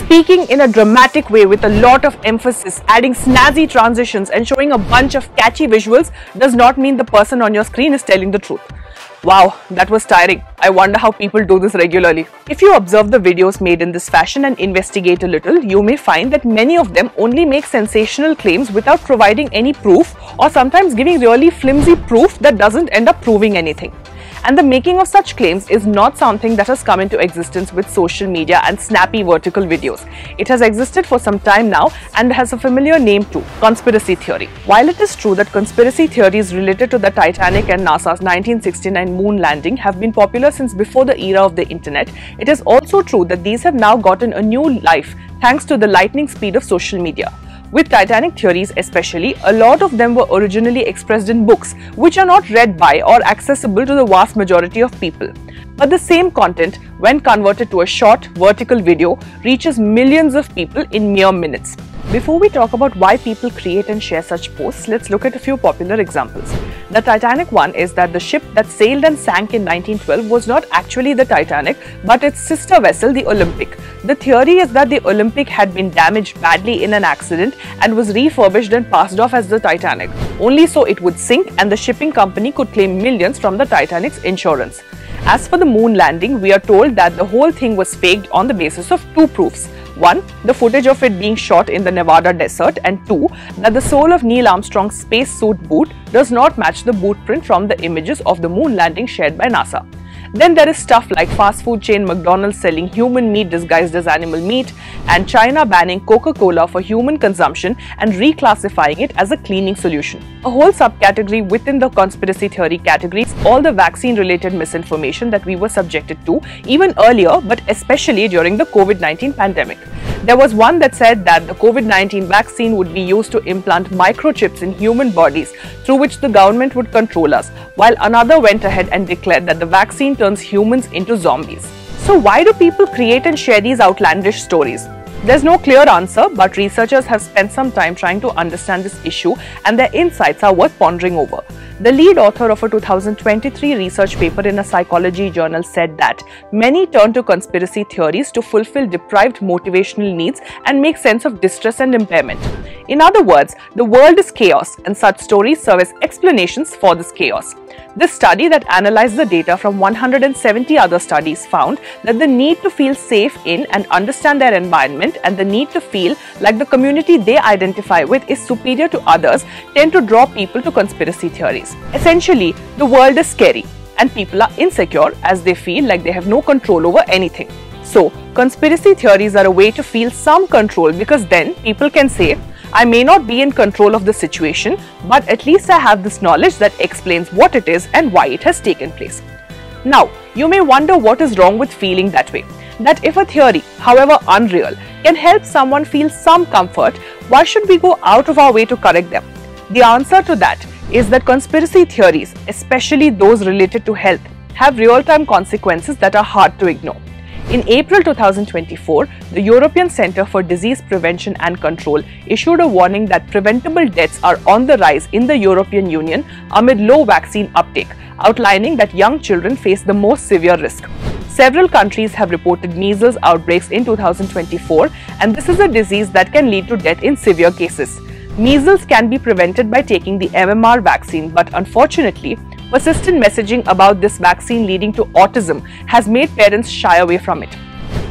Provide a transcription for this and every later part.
Speaking in a dramatic way with a lot of emphasis, adding snazzy transitions and showing a bunch of catchy visuals does not mean the person on your screen is telling the truth. Wow, that was tiring. I wonder how people do this regularly. If you observe the videos made in this fashion and investigate a little, you may find that many of them only make sensational claims without providing any proof, or sometimes giving really flimsy proof that doesn't end up proving anything. And the making of such claims is not something that has come into existence with social media and snappy vertical videos. It has existed for some time now and has a familiar name too: conspiracy theory. While it is true that conspiracy theories related to the Titanic and NASA's 1969 moon landing have been popular since before the era of the internet, it is also true that these have now gotten a new life thanks to the lightning speed of social media. With Titanic theories especially, a lot of them were originally expressed in books, which are not read by or accessible to the vast majority of people. But the same content, when converted to a short, vertical video, reaches millions of people in mere minutes. Before we talk about why people create and share such posts, let's look at a few popular examples. The Titanic one is that the ship that sailed and sank in 1912 was not actually the Titanic, but its sister vessel, the Olympic. The theory is that the Olympic had been damaged badly in an accident and was refurbished and passed off as the Titanic, only so it would sink and the shipping company could claim millions from the Titanic's insurance. As for the moon landing, we are told that the whole thing was faked on the basis of two proofs. One, the footage of it being shot in the Nevada desert, and two, that the sole of Neil Armstrong's spacesuit boot does not match the boot print from the images of the moon landing shared by NASA. Then there is stuff like fast food chain McDonald's selling human meat disguised as animal meat, and China banning Coca-Cola for human consumption and reclassifying it as a cleaning solution. A whole subcategory within the conspiracy theory category is all the vaccine-related misinformation that we were subjected to even earlier, but especially during the COVID-19 pandemic. There was one that said that the COVID-19 vaccine would be used to implant microchips in human bodies through which the government would control us, while another went ahead and declared that the vaccine turns humans into zombies. So why do people create and share these outlandish stories? There's no clear answer, but researchers have spent some time trying to understand this issue, and their insights are worth pondering over. The lead author of a 2023 research paper in a psychology journal said that many turn to conspiracy theories to fulfill deprived motivational needs and make sense of distress and impairment. In other words, the world is chaos, and such stories serve as explanations for this chaos. This study that analyzed the data from 170 other studies found that the need to feel safe in and understand their environment and the need to feel like the community they identify with is superior to others tend to draw people to conspiracy theories. Essentially, the world is scary and people are insecure as they feel like they have no control over anything. So, conspiracy theories are a way to feel some control, because then people can say, I may not be in control of the situation, but at least I have this knowledge that explains what it is and why it has taken place. Now, you may wonder what is wrong with feeling that way. That if a theory, however unreal, can help someone feel some comfort, why should we go out of our way to correct them? The answer to that is that conspiracy theories, especially those related to health, have real-time consequences that are hard to ignore. In April 2024, the European Centre for Disease Prevention and Control issued a warning that preventable deaths are on the rise in the European Union amid low vaccine uptake, outlining that young children face the most severe risk. Several countries have reported measles outbreaks in 2024, and this is a disease that can lead to death in severe cases. Measles can be prevented by taking the MMR vaccine, but unfortunately, persistent messaging about this vaccine leading to autism has made parents shy away from it.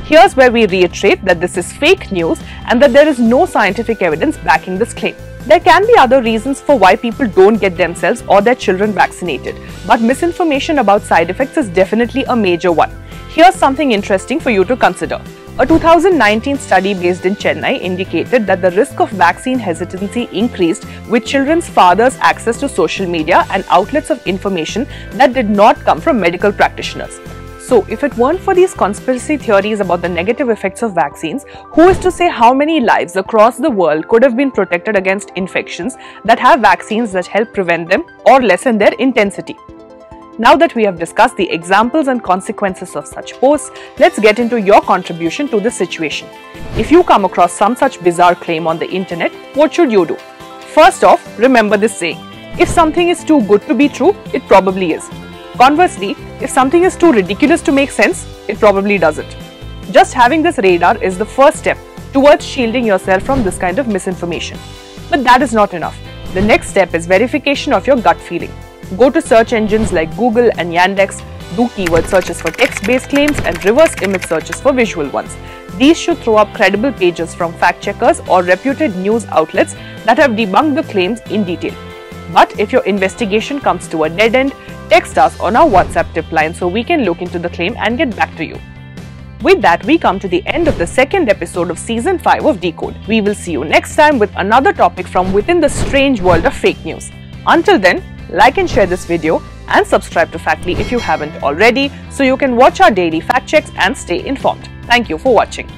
Here's where we reiterate that this is fake news and that there is no scientific evidence backing this claim. There can be other reasons for why people don't get themselves or their children vaccinated, but misinformation about side effects is definitely a major one. Here's something interesting for you to consider. A 2019 study based in Chennai indicated that the risk of vaccine hesitancy increased with children's fathers' access to social media and outlets of information that did not come from medical practitioners. So, if it weren't for these conspiracy theories about the negative effects of vaccines, who is to say how many lives across the world could have been protected against infections that have vaccines that help prevent them or lessen their intensity? Now that we have discussed the examples and consequences of such posts, let's get into your contribution to this situation. If you come across some such bizarre claim on the internet, what should you do? First off, remember this saying: if something is too good to be true, it probably is. Conversely, if something is too ridiculous to make sense, it probably doesn't. Just having this radar is the first step towards shielding yourself from this kind of misinformation. But that is not enough. The next step is verification of your gut feeling. Go to search engines like Google and Yandex, do keyword searches for text-based claims and reverse image searches for visual ones. These should throw up credible pages from fact checkers or reputed news outlets that have debunked the claims in detail. But if your investigation comes to a dead end, text us on our WhatsApp tip line so we can look into the claim and get back to you. With that, we come to the end of the second episode of Season 5 of Decode. We will see you next time with another topic from within the strange world of fake news. Until then, like and share this video and subscribe to Factly if you haven't already so you can watch our daily fact checks and stay informed. Thank you for watching.